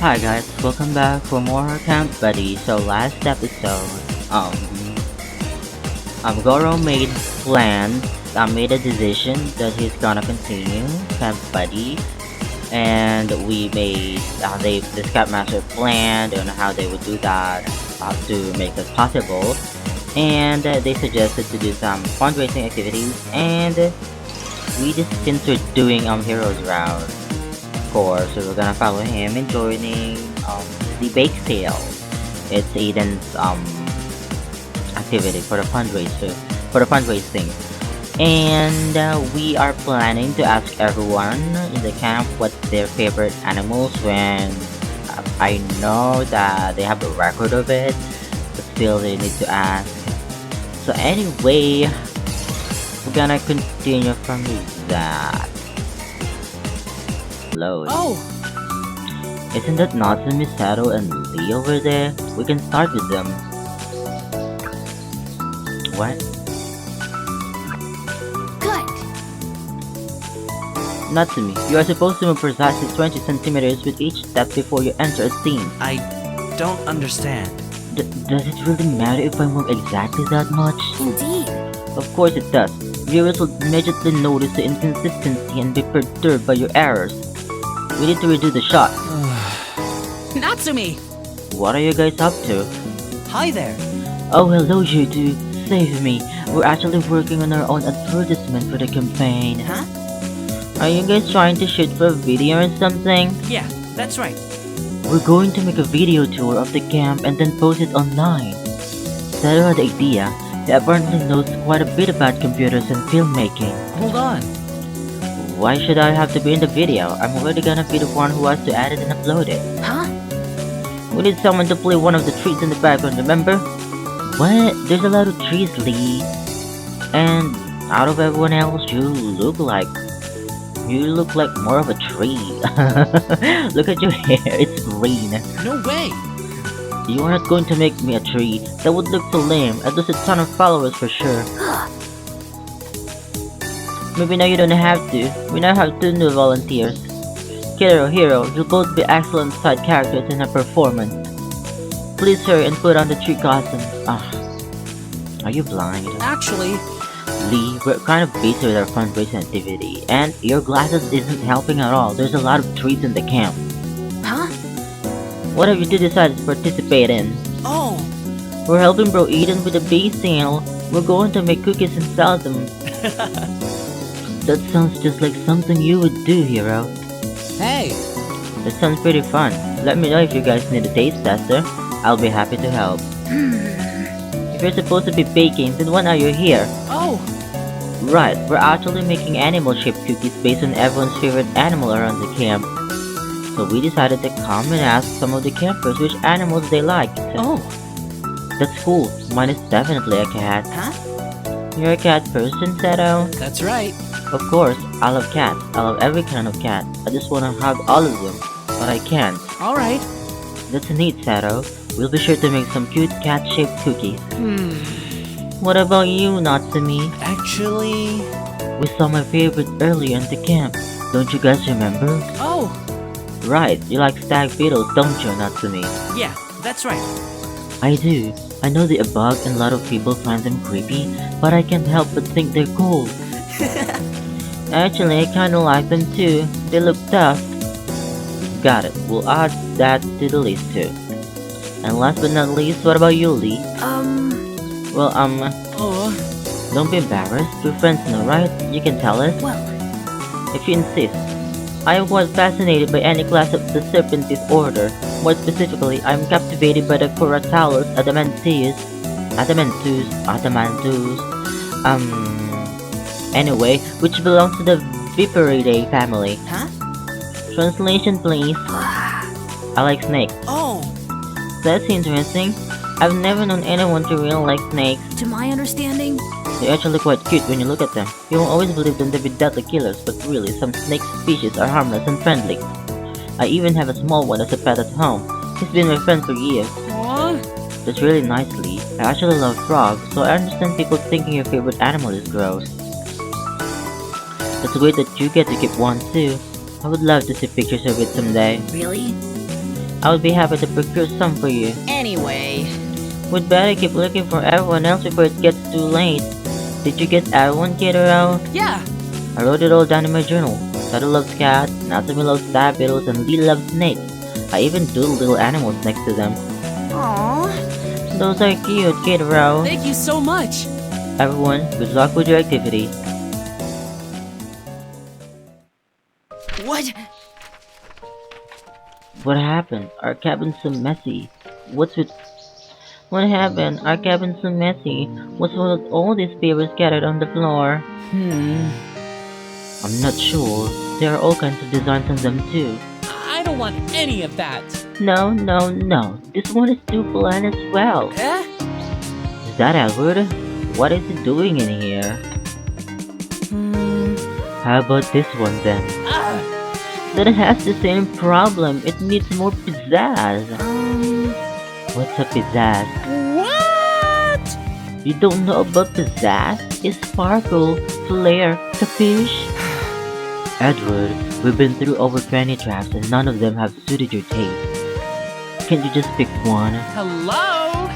Hi guys, welcome back for more Camp Buddy. So last episode, Goro made a decision that he's gonna continue Camp Buddy, and the Scoutmaster planned on how they would do that to make that possible, and they suggested to do some fundraising activities, and we just since we're doing Hero's route, of course, so we're gonna follow him in joining the bake sale. It's Aiden's activity for the fundraising, and we are planning to ask everyone in the camp what's their favorite animals. When I know that they have a record of it, but still they need to ask. So anyway, we're gonna continue from that. Load. Oh, Isn't that Natsume, Sato, and Lee over there? We can start with them. What? good. Natsume, you are supposed to move precisely 20 centimeters with each step before you enter a scene. I don't understand. Does it really matter if I move exactly that much? Indeed. Of course it does. Viewers will immediately notice the inconsistency and be perturbed by your errors. We need to redo the shot. Natsumi! What are you guys up to? Hi there. Oh, hello, you two. Save me. We're actually working on our own advertisement for the campaign. Huh? Are you guys trying to shoot for a video or something? Yeah, that's right. We're going to make a video tour of the camp and then post it online. Sato had the idea. He apparently knows quite a bit about computers and filmmaking. Hold on. Why should I have to be in the video? I'm already gonna be the one who has to edit and upload it. Huh? We need someone to play one of the trees in the background, remember? What? There's a lot of trees, Lee. And out of everyone else, you look like more of a tree. Look at your hair, it's green. No way. You are not going to make me a tree. That would look so lame. I'd lose a ton of followers for sure. Maybe now you don't have to. We now have 2 new volunteers. Hiro, you'll both be excellent side characters in our performance. Please hurry and put on the tree costumes. Are you blind? Actually, Lee, we're kind of busy with our fundraising activity, and your glasses isn't helping at all. There's a lot of trees in the camp. huh? What have you two decided to participate in? Oh, We're helping Bro Eden with the bake sale. We're going to make cookies and sell them. That sounds just like something you would do, Hiro. hey. That sounds pretty fun. Let me know if you guys need a taste tester. I'll be happy to help. If you're supposed to be baking, then when are you here? Oh, Right, we're actually making animal-shaped cookies based on everyone's favorite animal around the camp. So we decided to come and ask some of the campers which animals they liked. oh, That's cool. Mine is definitely a cat. huh? You're a cat person, Sato? That's right. Of course, I love cats. I love every kind of cat. I just wanna hug all of them, but I can't. Alright. That's neat, Sato. We'll be sure to make some cute cat-shaped cookies. What about you, Natsumi? Actually, We saw my favorite earlier in the camp. Don't you guys remember? oh, Right, you like stag beetles, don't you, Natsumi? yeah, that's right. I do. I know they're a bug and a lot of people find them creepy, but I can't help but think they're cool. Actually, I kinda like them too. They look tough. Got it. We'll add that to the list too. And last but not least, what about you, Lee? Well, Oh, don't be embarrassed. We're friends now, right? You can tell us. well, If you insist. I am quite fascinated by any class of the Serpentine order. More specifically, I am captivated by the Coratalus Adamantus, anyway, which belongs to the Viperidae family. huh? Translation, please. I like snakes. Oh, That's interesting. I've never known anyone to really like snakes. to my understanding, They're actually quite cute when you look at them. You won't always believe them to be deadly killers, but really, some snake species are harmless and friendly. I even have a small one as a pet at home. He's been my friend for years. aw, That's really nice, Lee. I actually love frogs, so I understand people thinking your favorite animal is gross. It's weird that you get to keep one too. I would love to see pictures of it someday. really? I would be happy to procure some for you. Anyway, We'd better keep looking for everyone else before it gets too late. Did you get everyone, Kiddo? Yeah. I wrote it all down in my journal. Tata loves cats, Natsumi loves stab beetles, and Lee loves snakes. I even doodled little animals next to them. aw, Those are cute, Kiddo. Thank you so much. Everyone, good luck with your activity. What? What happened? Our cabin's so messy. What's with... What happened? Our cabin's so messy. What's with all these papers scattered on the floor? I'm not sure. There are all kinds of designs on them too. I don't want any of that. No, no, no. This one is too bland as well. Eh? Is that Edward? What is he doing in here? How about this one then? Ah. That has the same problem. It needs more pizzazz. What's a pizzazz? What? You don't know about pizzazz? It's sparkle, flair, capiche? Edward, we've been through over 20 drafts and none of them have suited your taste. Can't you just pick one? Hello?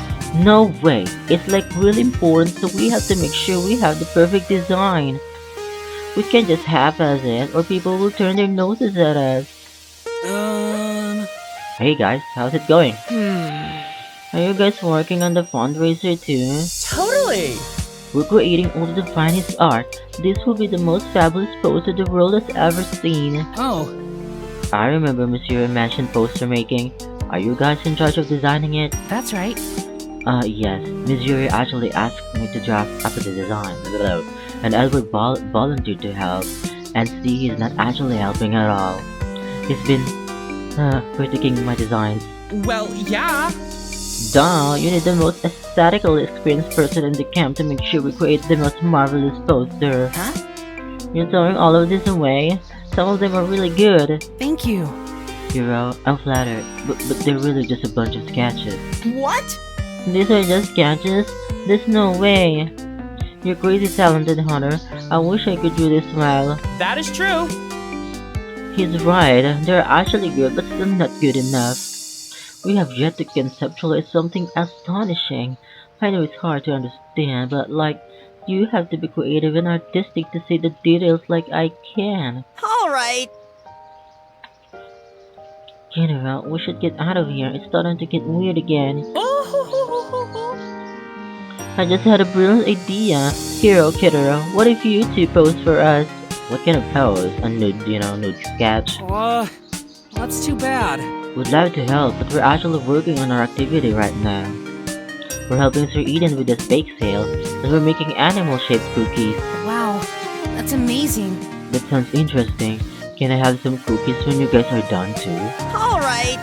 No way! It's like really important, so we have to make sure we have the perfect design. We can't just half-ass it or people will turn their noses at us. Hey guys, how's it going? Are you guys working on the fundraiser too? Totally. We're creating all the finest art. This will be the most fabulous poster the world has ever seen. Oh, I remember Monsieur mentioned poster making. Are you guys in charge of designing it? that's right. Yes. Monsieur actually asked me to draft up the design. And Edward volunteered to help. And see, he's not actually helping at all. He's been critiquing my designs. Well, yeah. Duh, you need the most aesthetically experienced person in the camp to make sure we create the most marvelous poster. huh? You're throwing all of this away? Some of them are really good. Thank you. Hiro, I'm flattered, but they're really just a bunch of sketches. What? These are just sketches? There's no way. You're crazy talented, Hunter. I wish I could do this well. That is true. He's right, they're actually good, but still not good enough. We have yet to conceptualize something astonishing. I know it's hard to understand, but you have to be creative and artistic to see the details like I can. Alright. General, we should get out of here. It's starting to get weird again. I just had a brilliant idea. Hiro, Kiddo, what if you two pose for us? What kind of pose? A nude sketch? That's too bad. We'd love to help, but we're actually working on our activity right now. We're helping Sir Eden with his bake sale, and we're making animal-shaped cookies. Wow, that's amazing. That sounds interesting. Can I have some cookies when you guys are done too? Alright.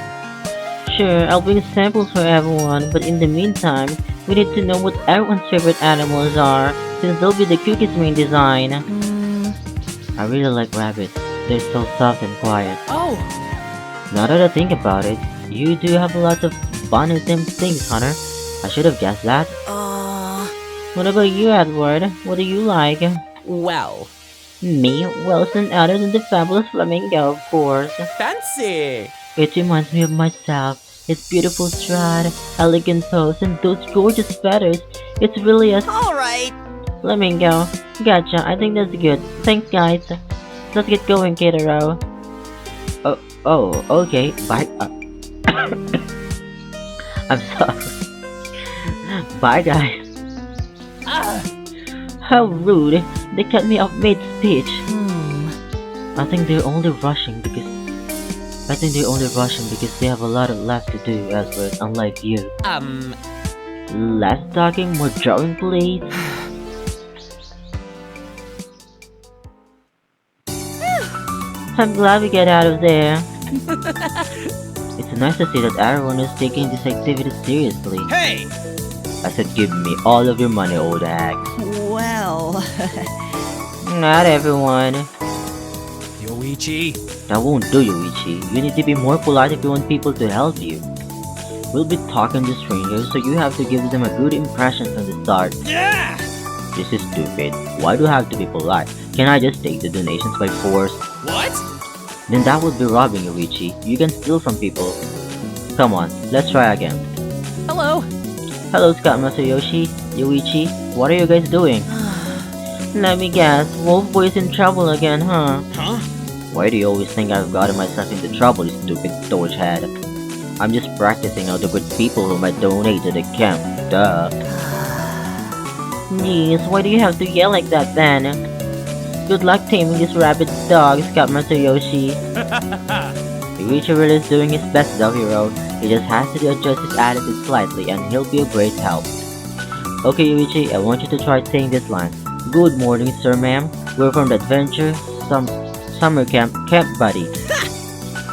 Sure, I'll bring samples for everyone, but in the meantime, we need to know what everyone's favorite animals are, since they'll be the cookies' main design. I really like rabbits. They're so soft and quiet. Oh, Now that I think about it, you do have lots of bunny-themed things, Hunter. I should have guessed that. What about you, Edward? What do you like? well, Me? Well, it's none other than the fabulous flamingo, of course. fancy. It reminds me of myself. Its beautiful stride, elegant pose, and those gorgeous feathers. It's really a Alright. flamingo. Gotcha, I think that's good. Thanks, guys. Let's get going, Kiddo. Oh, okay. Bye. I'm sorry. Bye, guys. How rude. They cut me off mid-speech. I think they're only rushing because they have a lot left to do, Edward, unlike you. Less talking, more drawing, please. I'm glad we get out of there. It's nice to see that everyone is taking this activity seriously. Hey! I said give me all of your money, old hag. Well, Not everyone. Yoichi. That won't do, Yoichi. You need to be more polite if you want people to help you. We'll be talking to strangers, so you have to give them a good impression from the start. Yeah! This is stupid. Why do I have to be polite? Can I just take the donations by force? What? Then that would be robbing, Yoichi. You can steal from people. Come on, let's try again. Hello. Hello, Scoutmaster Yoshi, Yoichi. What are you guys doing? Let me guess, Wolf Boy's in trouble again, huh? Huh? Why do you always think I've gotten myself into trouble, you stupid storage head? I'm just practicing out the good people who might donate to the camp, duh. Jeez, why do you have to yell like that then? Good luck taming this rabid dog, Scoutmaster Yoshi. Yoichi really is doing his best though, Hiro. He just has to adjust his attitude slightly and he'll be a great help. Okay, Yoichi, I want you to try saying this line. Good morning, sir, ma'am. We're from the Adventure Summer Camp Buddy.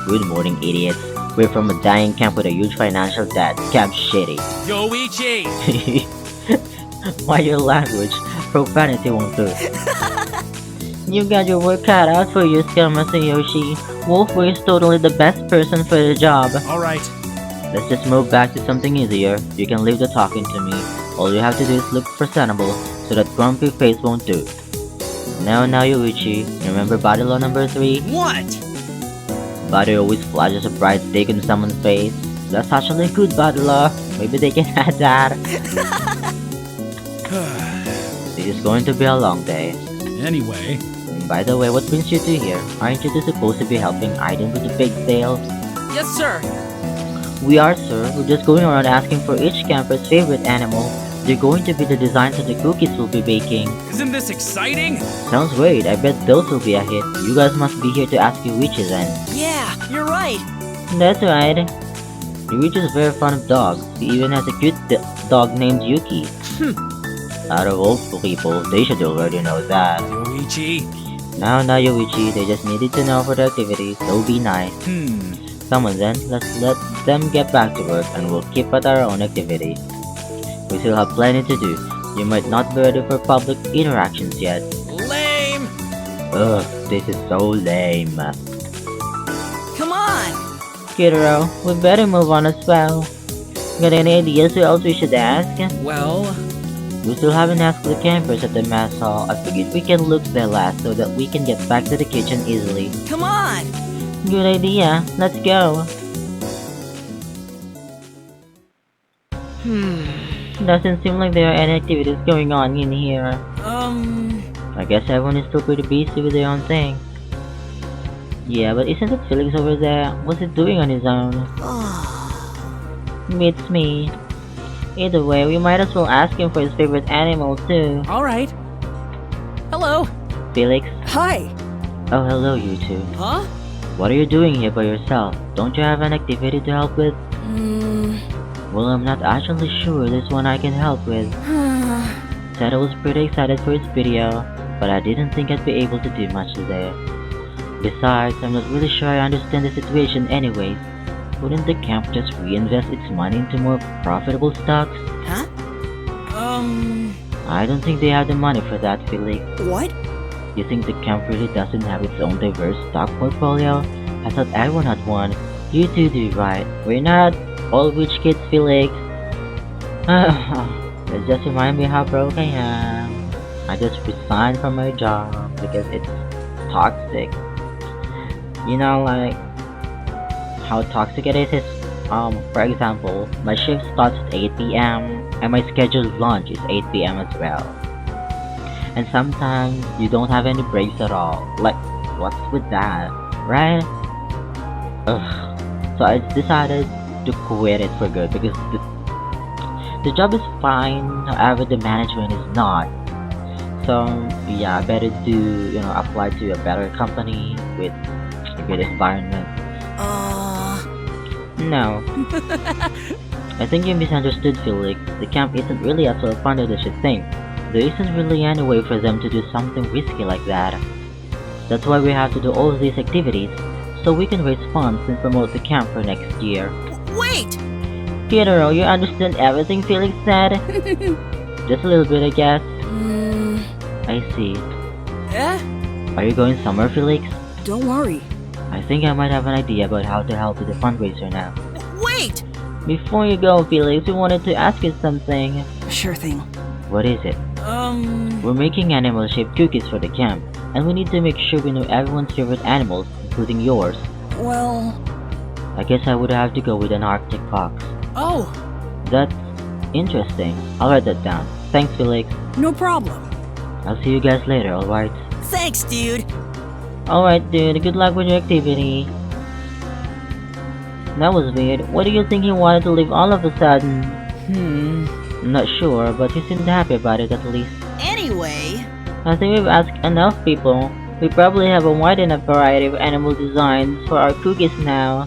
Good morning, idiots. We're from a dying camp with a huge financial debt. Camp Shitty. Yoichi! Why your language? Profanity won't do. You got your work cut out for you, Scoutmaster Yoshi. Wolfboy is totally the best person for the job. Alright. Let's just move back to something easier. You can leave the talking to me. All you have to do is look presentable so that grumpy face won't do. Now, Yoichi, remember body law number 3? What? Body always flashes a bright dick in someone's face. That's actually a good body law. Maybe they can add that. This is going to be a long day. Anyway. By the way, what brings you to here? Aren't you supposed to be helping Aiden with the big sale? Yes, sir. We are, sir. We're just going around asking for each camper's favorite animal. They're going to be the designs of the cookies we'll be baking. Isn't this exciting? Sounds great. I bet those will be a hit. You guys must be here to ask Yoichi then. Yeah, you're right. That's right. Yoichi is very fond of dogs. He even has a cute dog named Yuki. Out of all people, they should already know that. Yoichi. Now, Yoichi, they just needed to know for the activities, so be nice. Come on then, let's let them get back to work and we'll keep at our own activity. We still have plenty to do. You might not be ready for public interactions yet. Lame! Ugh, this is so lame. Come on. Hiro, we better move on as well. Got any ideas who else we should ask? Well... We still haven't asked the campers at the mess hall. I figured we can look there last so that we can get back to the kitchen easily. Come on. Good idea. Let's go. Doesn't seem like there are any activities going on in here. I guess everyone is still pretty busy with their own thing. Yeah, but isn't it Felix over there? What's he doing on his own? Beats me. Either way, we might as well ask him for his favorite animal too. Alright. Hello. Felix? Hi. Oh, hello you two. Huh? What are you doing here by yourself? Don't you have an activity to help with? Well, I'm not actually sure there's one I can help with. Said I was pretty excited for his video, but I didn't think I'd be able to do much today. Besides, I'm not really sure I understand the situation anyways. Wouldn't the camp just reinvest its money into more profitable stocks? Huh? I don't think they have the money for that, Felix. What? You think the camp really doesn't have its own diverse stock portfolio? I thought everyone had one. You two do right. We're not all rich kids, Felix. That just remind me how broke I am. I just resigned from my job because it's toxic. You know, like how toxic it is for example, my shift starts at 8 p.m. and my scheduled lunch is 8 p.m. as well. And sometimes you don't have any breaks at all. Like, what's with that, right? Ugh. So I decided to quit it for good because the job is fine, however the management is not. So yeah, I better apply to a better company with a good environment. No. I think you misunderstood, Felix. The camp isn't really as well funded as you think. There isn't really any way for them to do something risky like that. That's why we have to do all of these activities, so we can raise funds and promote the camp for next year. Wait! Hiro, you understand everything Felix said? Just a little bit, I guess. I see. Are you going somewhere, Felix? Don't worry. I think I might have an idea about how to help with the fundraiser now. Wait! Before you go, Felix, we wanted to ask you something. Sure thing. What is it? We're making animal-shaped cookies for the camp, and we need to make sure we know everyone's favorite animals, including yours. Well... I guess I would have to go with an Arctic fox. Oh, That's interesting. I'll write that down. Thanks, Felix. No problem. I'll see you guys later, alright? Thanks, dude. Alright, dude. Good luck with your activity. That was weird. What do you think he wanted to leave all of a sudden? I'm not sure, but he seemed happy about it at least. Anyway, I think we've asked enough people. We probably have a wide enough variety of animal designs for our cookies now.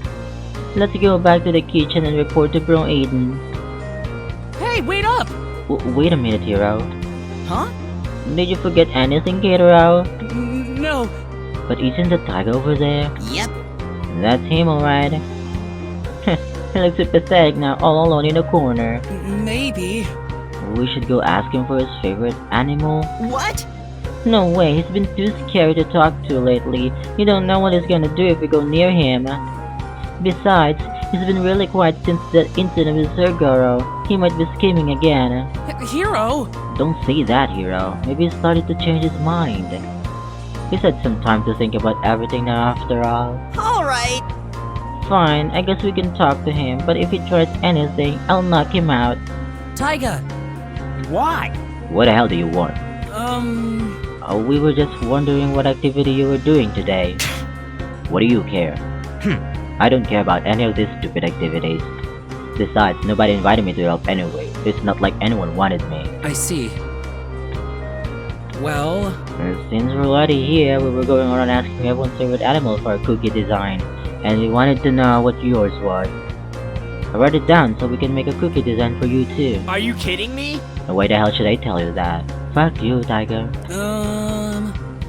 Let's go back to the kitchen and report to Bro Aiden. hey, wait up! Wait a minute, Hiro. huh? Did you forget anything, Hiro? No, But isn't the tiger over there? Yep. That's him, alright. He looks so pathetic now, all alone in the corner. maybe. We should go ask him for his favorite animal. What? No way, he's been too scary to talk to lately. You don't know what he's gonna do if we go near him. Besides, he's been really quiet since that incident with Sergoro. He might be scheming again. Hiro! Don't say that, Hiro. Maybe he started to change his mind. He's had some time to think about everything now after all. Alright. Fine, I guess we can talk to him, but if he tries anything, I'll knock him out. Taiga! Why? What the hell do you want? We were just wondering what activity you were doing today. What do you care? I don't care about any of these stupid activities. Besides, nobody invited me to help anyway. It's not like anyone wanted me. I see. Well, And since we're already here, we were going around asking everyone's favorite animal for a cookie design. And we wanted to know what yours was. I wrote it down so we can make a cookie design for you too. are you kidding me? And why the hell should I tell you that? Fuck you, Tiger.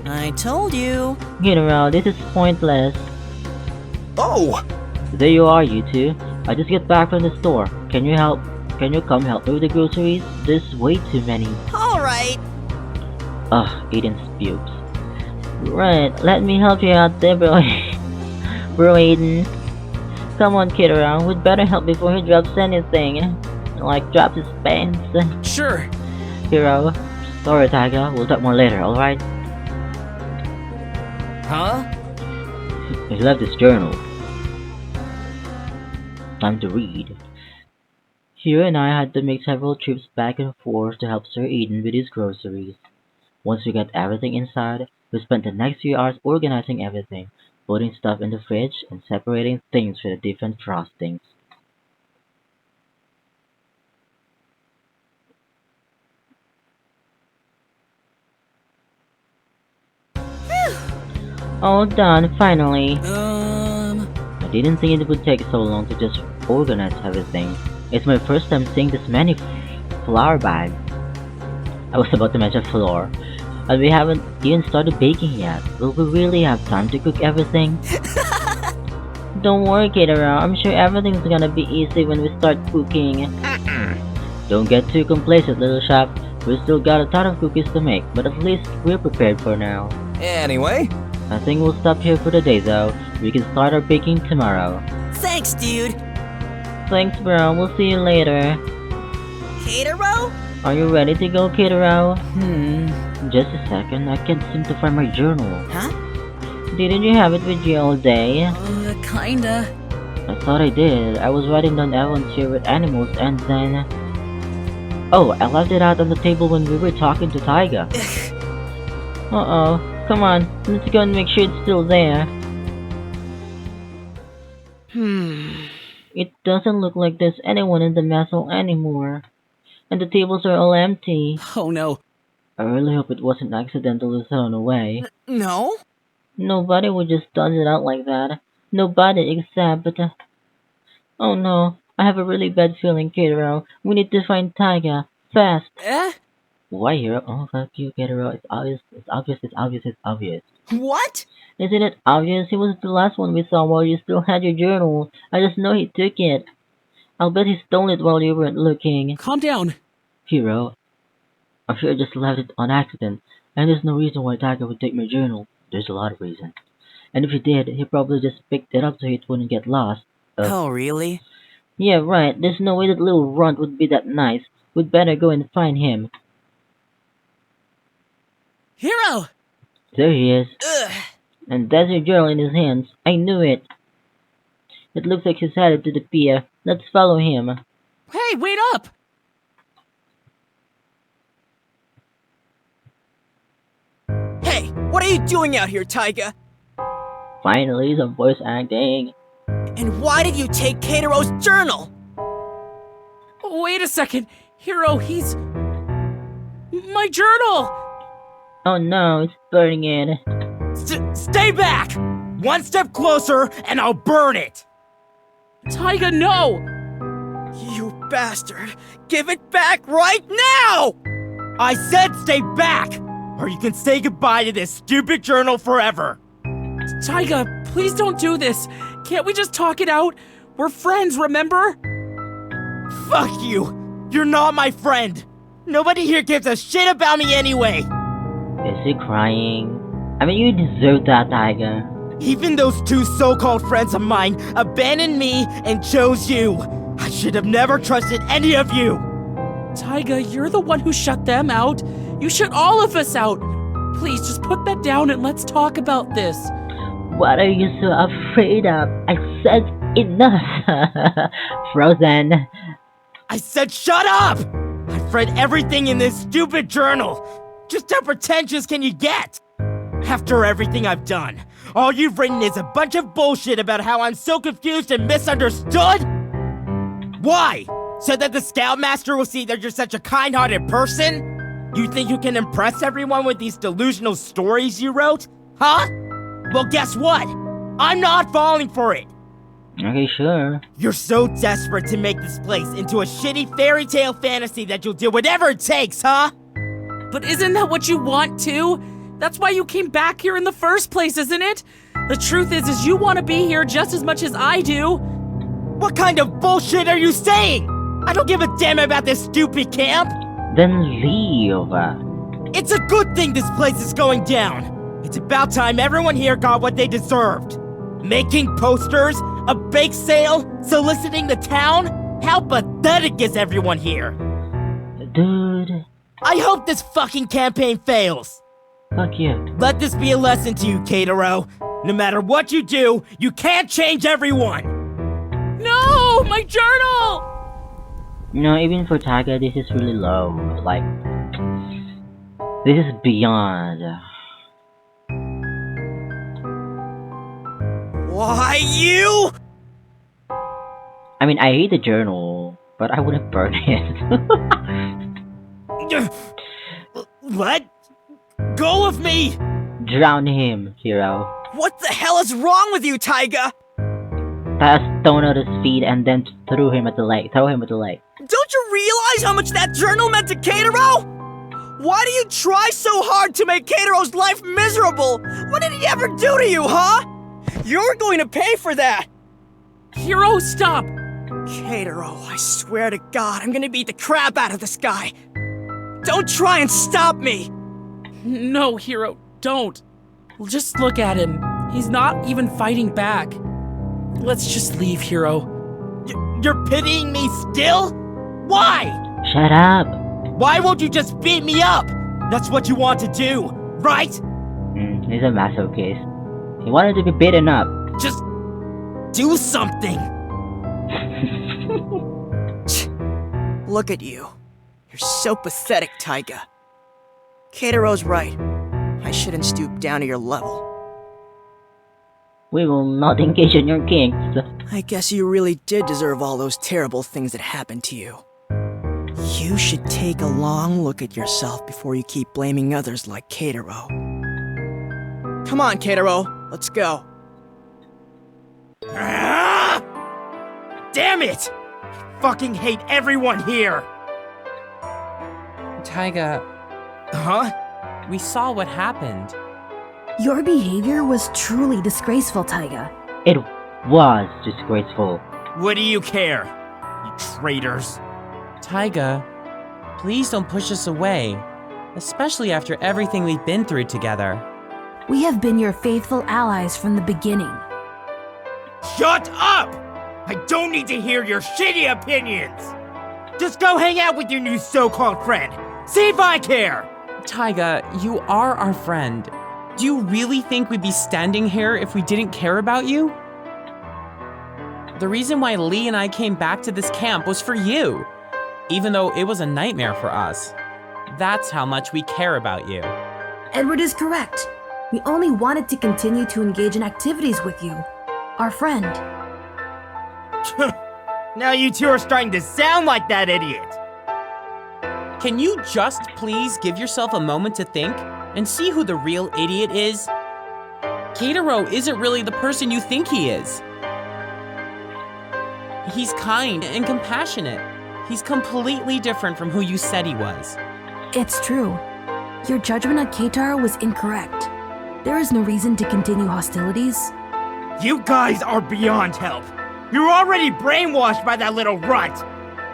I told you. Hiro, this is pointless. Oh! There you are, you two. I just got back from the store. Can you help? Can you come help me with the groceries? There's way too many. Alright. Ugh, Aiden's pubes. Right, let me help you out there, bro. Bro Aiden. Come on, kid around. We'd better help before he drops anything. Like drops his pants. Sure. Hiro. Sorry, Tiger. We'll talk more later, alright? Huh? He left his journal. Time to read. Hiro and I had to make several trips back and forth to help Sir Aiden with his groceries. Once we got everything inside, we spent the next few hours organizing everything, putting stuff in the fridge, and separating things for the different frostings. All done, finally. I didn't think it would take so long to just organize everything. It's my first time seeing this many flour bags. I was about to mention flour, and we haven't even started baking yet. Will we really have time to cook everything? Don't worry, Kiddo. I'm sure everything's gonna be easy when we start cooking. Don't get too complacent, little chef. We still got a ton of cookies to make, but at least we're prepared for now. Anyway, I think we'll stop here for the day though. We can start our baking tomorrow. Thanks, dude. Thanks, bro. We'll see you later. Hiro? Are you ready to go, Kiddo? Just a second. I can't seem to find my journal. Huh? Didn't you have it with you all day? Kinda. I thought I did. I was writing down everyone's favorite animals and then... Oh, I left it out on the table when we were talking to Taiga. Uh-oh. Come on, let's go and make sure it's still there. It doesn't look like there's anyone in the messel anymore. And the tables are all empty. Oh no. I really hope it wasn't accidentally thrown away. No? Nobody would just toss it out like that. Nobody except... Oh no, I have a really bad feeling, Kiddo. We need to find Taiga. Fast. Eh? Why, Hiro? Oh, fuck you, Kiddo. It's obvious, it's obvious, it's obvious, it's obvious. What? Isn't it obvious? He was the last one we saw while you still had your journal. I just know he took it. I'll bet he stole it while you weren't looking. Calm down. Hiro, I'm sure I just left it on accident, and there's no reason why Tiger would take my journal. There's a lot of reasons. And if he did, he probably just picked it up so it wouldn't get lost. Oh, really? Yeah, right. There's no way that little runt would be that nice. We'd better go and find him. Hiro! There he is. Ugh. And that's your journal in his hands. I knew it. It looks like he's headed to the pier. Let's follow him. Hey, wait up! Hey, what are you doing out here, Taiga? Finally, some voice acting. And why did you take Keitero's journal? Wait a second. Hiro, he's... my journal! Oh no, it's burning it. Stay back! One step closer, and I'll burn it! Taiga, no! You bastard! Give it back right now! I said stay back! Or you can say goodbye to this stupid journal forever! Taiga, please don't do this! Can't we just talk it out? We're friends, remember? Fuck you! You're not my friend! Nobody here gives a shit about me anyway! Is he crying? I mean, you deserve that, Tiger. Even those two so-called friends of mine abandoned me and chose you. I should have never trusted any of you. Taiga, you're the one who shut them out. You shut all of us out. Please, just put that down and let's talk about this. What are you so afraid of? I said enough. Frozen. I said shut up! I've read everything in this stupid journal. Just how pretentious can you get? After everything I've done, all you've written is a bunch of bullshit about how I'm so confused and misunderstood? Why? So that the Scoutmaster will see that you're such a kind-hearted person? You think you can impress everyone with these delusional stories you wrote? Huh? Well, guess what? I'm not falling for it! Okay, sure. You're so desperate to make this place into a shitty fairy tale fantasy that you'll do whatever it takes, huh? But isn't that what you want to? That's why you came back here in the first place, isn't it? The truth is you want to be here just as much as I do. What kind of bullshit are you saying? I don't give a damn about this stupid camp. Then leave. It's a good thing this place is going down. It's about time everyone here got what they deserved. Making posters, a bake sale, soliciting the town? How pathetic is everyone here? Dude. I hope this fucking campaign fails. Fuck you. Let this be a lesson to you, Keitaro. No matter what you do, you can't change everyone! No! My journal! No, even for Tiger, this is really low. Like, this is beyond. Why you? I mean, I hate the journal, but I wouldn't burn it. What? Go with me! Drown him, Hiro. What the hell is wrong with you, Taiga? Tie a stone at his feet and then throw him at the lake. Don't you realize how much that journal meant to Keitaro? Why do you try so hard to make Keitaro's life miserable? What did he ever do to you, huh? You're going to pay for that! Hiro, stop! Keitaro, I swear to God, I'm gonna beat the crap out of this guy. Don't try and stop me! No, Hiro, don't. Just look at him. He's not even fighting back. Let's just leave, Hiro. You're pitying me still? Why? Shut up. Why won't you just beat me up? That's what you want to do, right? He's a masochist. He wanted to be beaten up. Just do something. Look at you. You're so pathetic, Taiga. Keitaro's right. I shouldn't stoop down to your level. We will not engage in your kinks. I guess you really did deserve all those terrible things that happened to you. You should take a long look at yourself before you keep blaming others like Keitaro. Come on, Keitaro, let's go. Ah! Damn it! I fucking hate everyone here! Taiga, Huh? we saw what happened. Your behavior was truly disgraceful, Taiga. It was disgraceful. What do you care? You traitors. Taiga, please don't push us away, especially after everything we've been through together. We have been your faithful allies from the beginning. Shut up! I don't need to hear your shitty opinions! Just go hang out with your new so-called friend. See if I care! Taiga, you are our friend. Do you really think we'd be standing here if we didn't care about you? The reason why Lee and I came back to this camp was for you, even though it was a nightmare for us. That's how much we care about you. Edward is correct. We only wanted to continue to engage in activities with you, our friend. Now you two are starting to sound like that idiot. Can you just please give yourself a moment to think and see who the real idiot is? Keitaro isn't really the person you think he is. He's kind and compassionate. He's completely different from who you said he was. It's true. Your judgment on Keitaro was incorrect. There is no reason to continue hostilities. You guys are beyond help. You're already brainwashed by that little runt.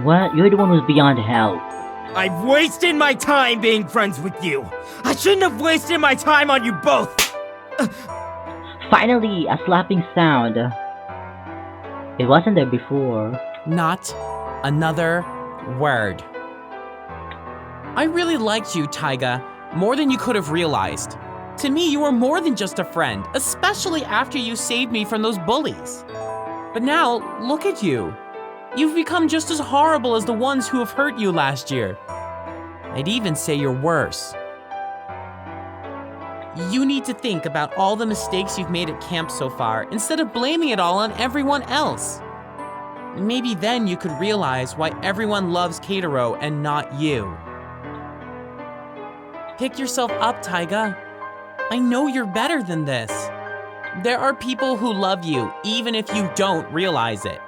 What? You're the one who's beyond help. I've wasted my time being friends with you. I shouldn't have wasted my time on you both. Finally, a slapping sound. It wasn't there before. Not another word. I really liked you, Taiga, more than you could have realized. To me, you were more than just a friend, especially after you saved me from those bullies. But now, look at you. You've become just as horrible as the ones who have hurt you last year. I'd even say you're worse. You need to think about all the mistakes you've made at camp so far, instead of blaming it all on everyone else. Maybe then you could realize why everyone loves Keitaro and not you. Pick yourself up, Taiga. I know you're better than this. There are people who love you, even if you don't realize it.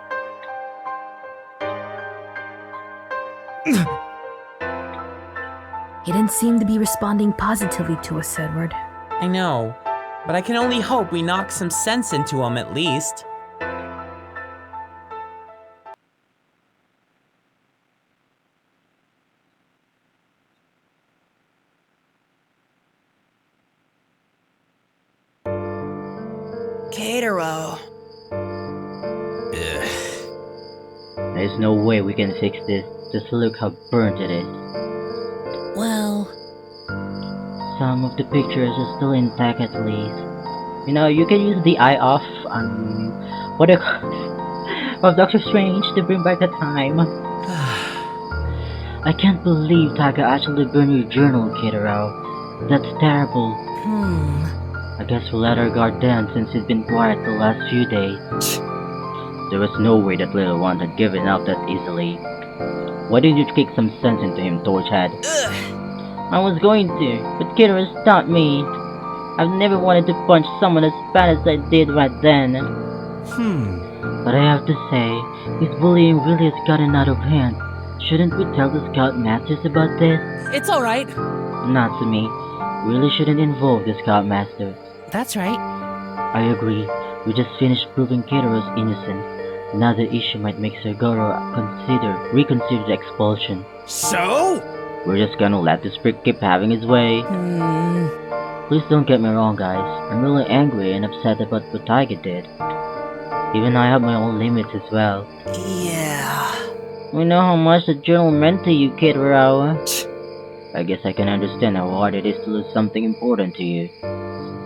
He didn't seem to be responding positively to us, Edward. I know, but I can only hope we knock some sense into him at least. Keitaro. There's no way we can fix this. Just look how burnt it is. Well, Some of the pictures are still intact at least. You know, you can use the eye off what do you call it? Of Doctor Strange to bring back the time. I can't believe Taga actually burned your journal, Keitaro. That's terrible. I guess we'll let our guard down since he's been quiet the last few days. There was no way that little one had given up that easily. Why didn't you kick some sense into him, Torchhead? I was going to, but Keitaro stopped me. I've never wanted to punch someone as bad as I did right then. But I have to say, his bullying really has gotten out of hand. Shouldn't we tell the Scoutmasters about this? it's alright. Not to me. Really shouldn't involve the Scoutmaster. That's right. I agree. We just finished proving Keitaro's innocence. Another issue might make Sergoro reconsider the expulsion. So? We're just gonna let this prick keep having his way. Please don't get me wrong, guys. I'm really angry and upset about what Taiga did. Even I have my own limits as well. Yeah. We know how much the journal meant to you, Keitaro. I guess I can understand how hard it is to lose something important to you.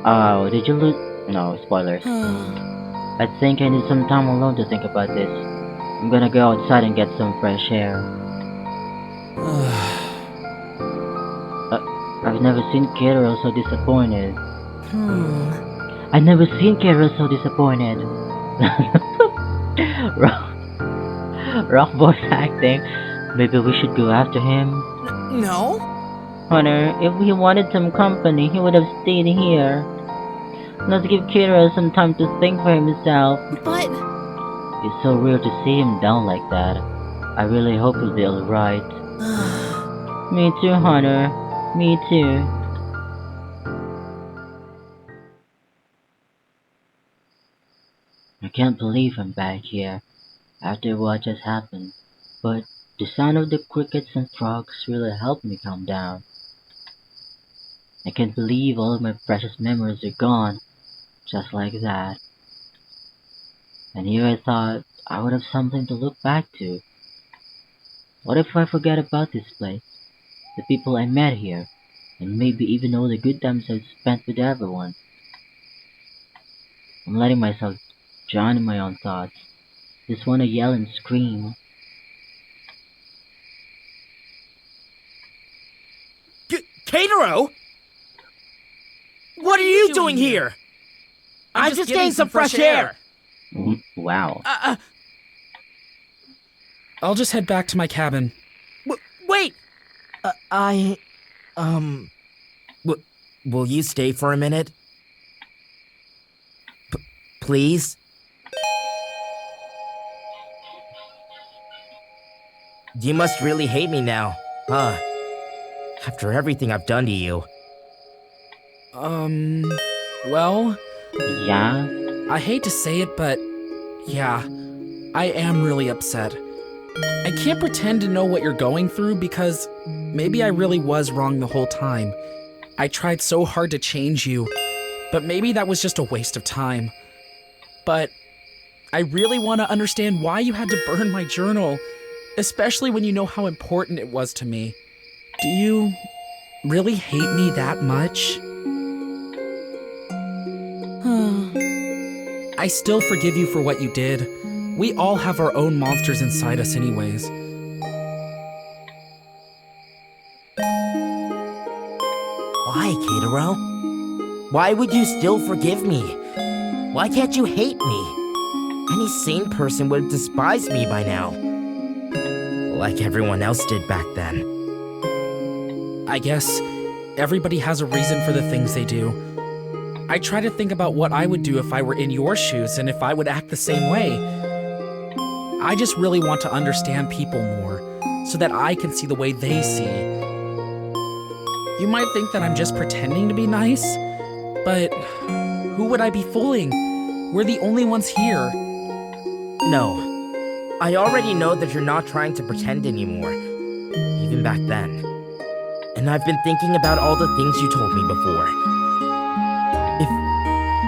Oh, did you lose? No, spoilers. I think I need some time alone to think about this. I'm gonna go outside and get some fresh air. I've never seen Keitaro so disappointed. I've never seen Keitaro so disappointed. Rock voice acting. Maybe we should go after him. No? Hunter, if he wanted some company, he would have stayed here. Let's give Keitaro some time to think for himself. But... It's so weird to see him down like that. I really hope he'll be alright. Me too, Hunter. Me too. I can't believe I'm back here, after what just happened, but the sound of the crickets and frogs really helped me calm down. I can't believe all of my precious memories are gone, just like that. And here I thought I would have something to look back to. What if I forget about this place, the people I met here, and maybe even all the good times I've spent with everyone? I'm letting myself drown in my own thoughts. Just wanna yell and scream. Keitaro? What are you doing here? I'm just getting some fresh air. Wow. I'll just head back to my cabin. Wait! Will you stay for a minute? Please? You must really hate me now, huh? After everything I've done to you. Well, Yeah? I hate to say it, but yeah, I am really upset. I can't pretend to know what you're going through because maybe I really was wrong the whole time. I tried so hard to change you, but maybe that was just a waste of time. But I really want to understand why you had to burn my journal, especially when you know how important it was to me. Do you really hate me that much? I still forgive you for what you did. We all have our own monsters inside us anyways. Why, Keitaro? Why would you still forgive me? Why can't you hate me? Any sane person would have despised me by now. Like everyone else did back then. I guess everybody has a reason for the things they do. I try to think about what I would do if I were in your shoes and if I would act the same way. I just really want to understand people more so that I can see the way they see. You might think that I'm just pretending to be nice, but who would I be fooling? We're the only ones here. No. I already know that you're not trying to pretend anymore. Even back then. And I've been thinking about all the things you told me before.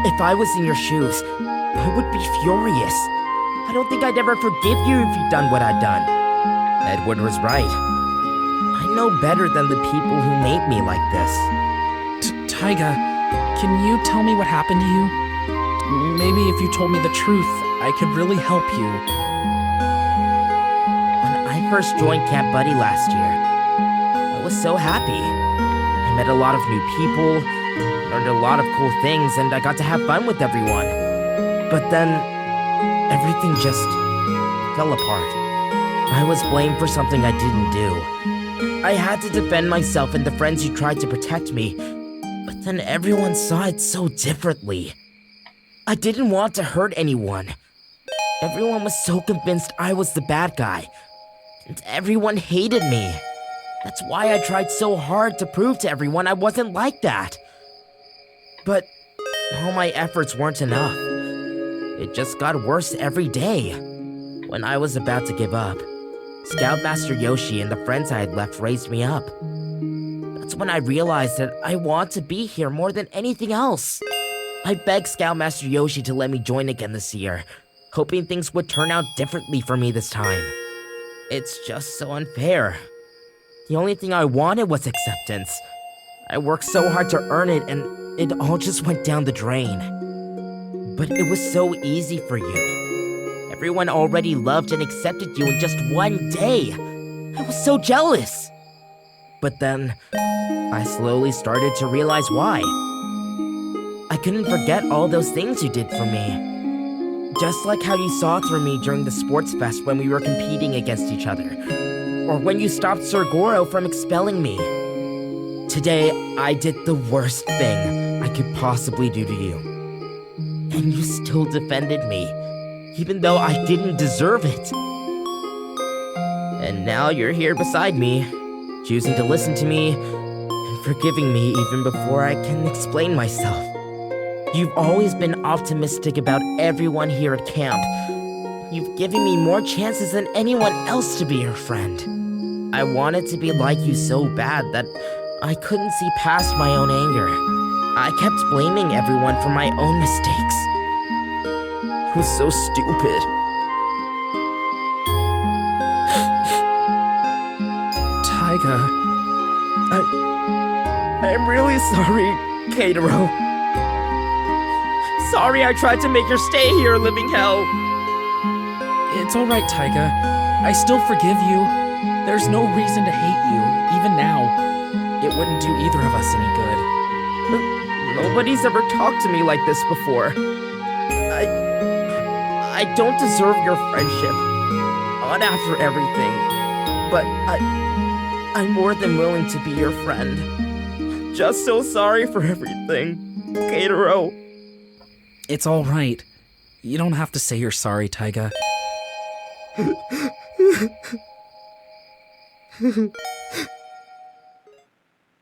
If I was in your shoes, I would be furious. I don't think I'd ever forgive you if you'd done what I'd done. Edward was right. I know better than the people who made me like this. Taiga, can you tell me what happened to you? Maybe if you told me the truth, I could really help you. When I first joined Camp Buddy last year, I was so happy. I met a lot of new people, learned a lot of cool things, and I got to have fun with everyone. But then, everything just fell apart. I was blamed for something I didn't do. I had to defend myself and the friends who tried to protect me, but then everyone saw it so differently. I didn't want to hurt anyone. Everyone was so convinced I was the bad guy, and everyone hated me. That's why I tried so hard to prove to everyone I wasn't like that. But all my efforts weren't enough. It just got worse every day. When I was about to give up, Scoutmaster Yoshi and the friends I had left raised me up. That's when I realized that I want to be here more than anything else. I begged Scoutmaster Yoshi to let me join again this year, hoping things would turn out differently for me this time. It's just so unfair. The only thing I wanted was acceptance. I worked so hard to earn it, and it all just went down the drain. But it was so easy for you. Everyone already loved and accepted you in just one day. I was so jealous. But then, I slowly started to realize why. I couldn't forget all those things you did for me. Just like how you saw through me during the sports fest when we were competing against each other. Or when you stopped Sir Goro from expelling me. Today, I did the worst thing I could possibly do to you. And you still defended me, even though I didn't deserve it. And now you're here beside me, choosing to listen to me, and forgiving me even before I can explain myself. You've always been optimistic about everyone here at camp. You've given me more chances than anyone else to be your friend. I wanted to be like you so bad that I couldn't see past my own anger. I kept blaming everyone for my own mistakes. It was so stupid. Taiga, I'm really sorry, Keitaro. Sorry I tried to make your stay here a living hell. It's alright, Taiga. I still forgive you. There's no reason to hate you, even now. It wouldn't do either of us any good. Nobody's ever talked to me like this before. I don't deserve your friendship. Not after everything. But I'm more than willing to be your friend. Just so sorry for everything, Keitaro. It's alright. You don't have to say you're sorry, Taiga.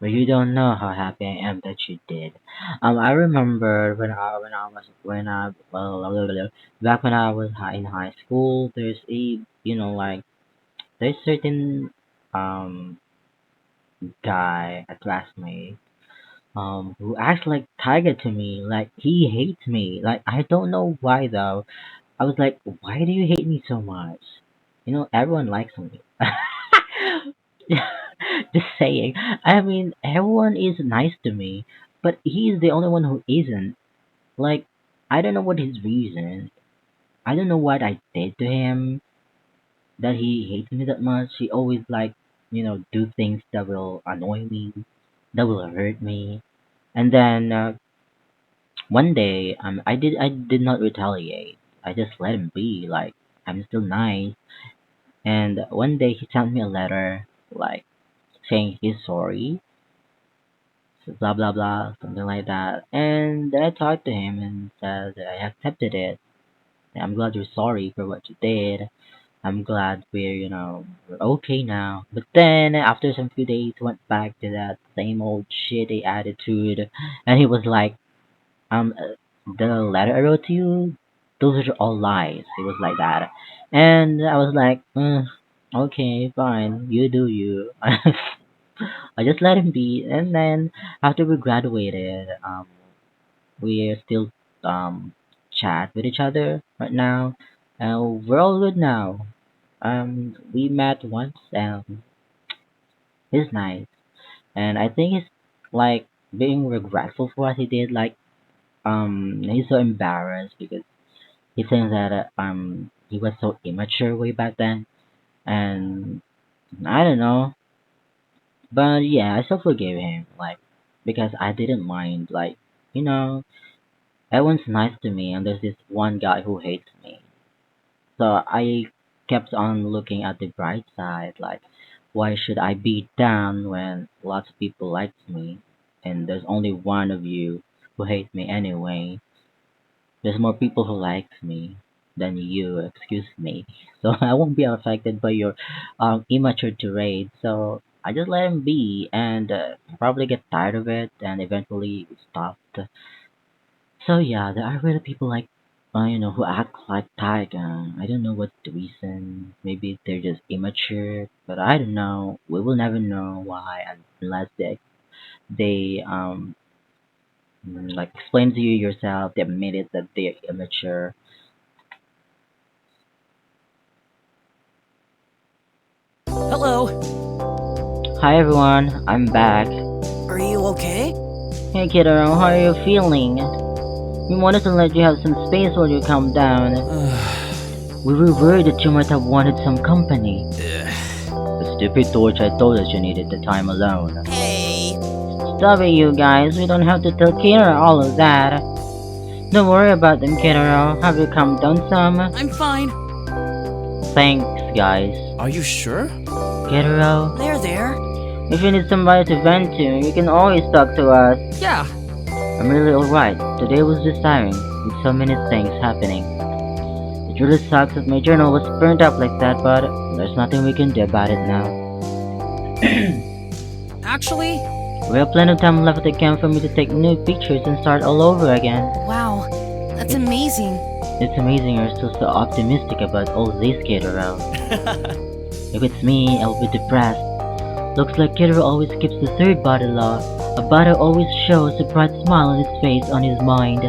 But you don't know how happy I am that you did. I remember back when I was in high school. There's a like there's certain um guy, a classmate, who acts like Tiger to me. Like he hates me. Like I don't know why though. I was like, why do you hate me so much? Everyone likes me. Just saying. I mean, everyone is nice to me, but he's the only one who isn't. Like, I don't know what his reason. I don't know what I did to him that he hates me that much. He always do things that will annoy me, that will hurt me. And then one day, I did not retaliate. I just let him be. Like I'm still nice. And one day he sent me a letter, like saying he's sorry, blah blah blah, something like that. And then I talked to him and said that I accepted it. I'm glad you're sorry for what you did. I'm glad we're okay now. But then after some few days, went back to that same old shitty attitude, and he was like, the letter I wrote to you, those are all lies. He was like that, and I was like, okay, fine, you do you. I just let him be, and then after we graduated, we still chat with each other right now. We're all good now. We met once, and he's nice, and I think he's like being regretful for what he did. Like, he's so embarrassed because he thinks that he was so immature way back then, and I don't know, but yeah, I still forgave him, like because I didn't mind, like you know, everyone's nice to me, and there's this one guy who hates me. So I kept on looking at the bright side, like why should I be down when lots of people like me, and there's only one of you who hate me anyway. There's more people who likes me than you, excuse me. So I won't be affected by your immature tirade. So I just let him be, and probably get tired of it, and eventually stopped. So yeah, there are really people like, who act like Tiger. I don't know what's the reason. Maybe they're just immature, but I don't know. We will never know why unless they like explain to you yourself. They admit it that they're immature. Hello. Hi everyone, I'm back. Are you okay? Hey kiddo, how are you feeling? We wanted to let you have some space while you calm down. We were worried that you might have wanted some company. The stupid torch I told us you needed the time alone. Hey. Stop it, you guys. We don't have to tell Kira all of that. Don't worry about them, Kiddo. Have you calmed down some? I'm fine. Thanks, guys. Are you sure? Kiddo, There. if you need somebody to vent to, you can always talk to us. Yeah. I'm really alright. Today was just tiring, with so many things happening. It really sucks that my journal was burnt up like that, but there's nothing we can do about it now. Actually, We have plenty of time left at the camp for me to take new pictures and start all over again. Wow, that's amazing. It's amazing you're still so optimistic about all this, Kiddo. If it's me, I'll be depressed. Looks like Kiddo always keeps the third bottle off. A bottle always shows a bright smile on his face, on his mind.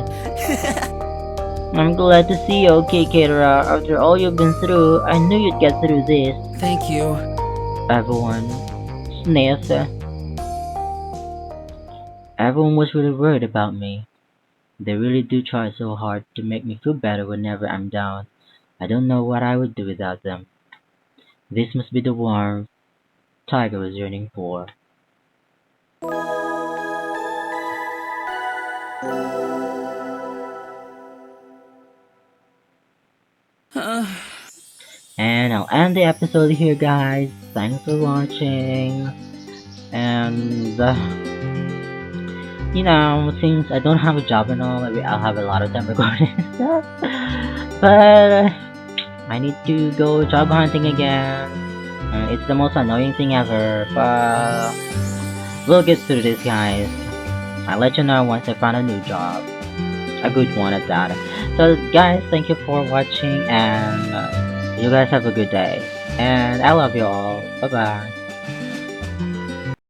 I'm glad to see you okay, Kiddo. After all you've been through, I knew you'd get through this. Thank you. Everyone. Sniff. Everyone was really worried about me. They really do try so hard to make me feel better whenever I'm down. I don't know what I would do without them. This must be the warmth Tiger was yearning for. And I'll end the episode here, guys. Thanks for watching. And, since I don't have a job and all, maybe I'll have a lot of time recording stuff. But, I need to go job hunting again. It's the most annoying thing ever, but we'll get through this, guys. I'll let you know once I find a new job. A good one at that. So, guys, thank you for watching, and you guys have a good day. And I love you all. Bye bye.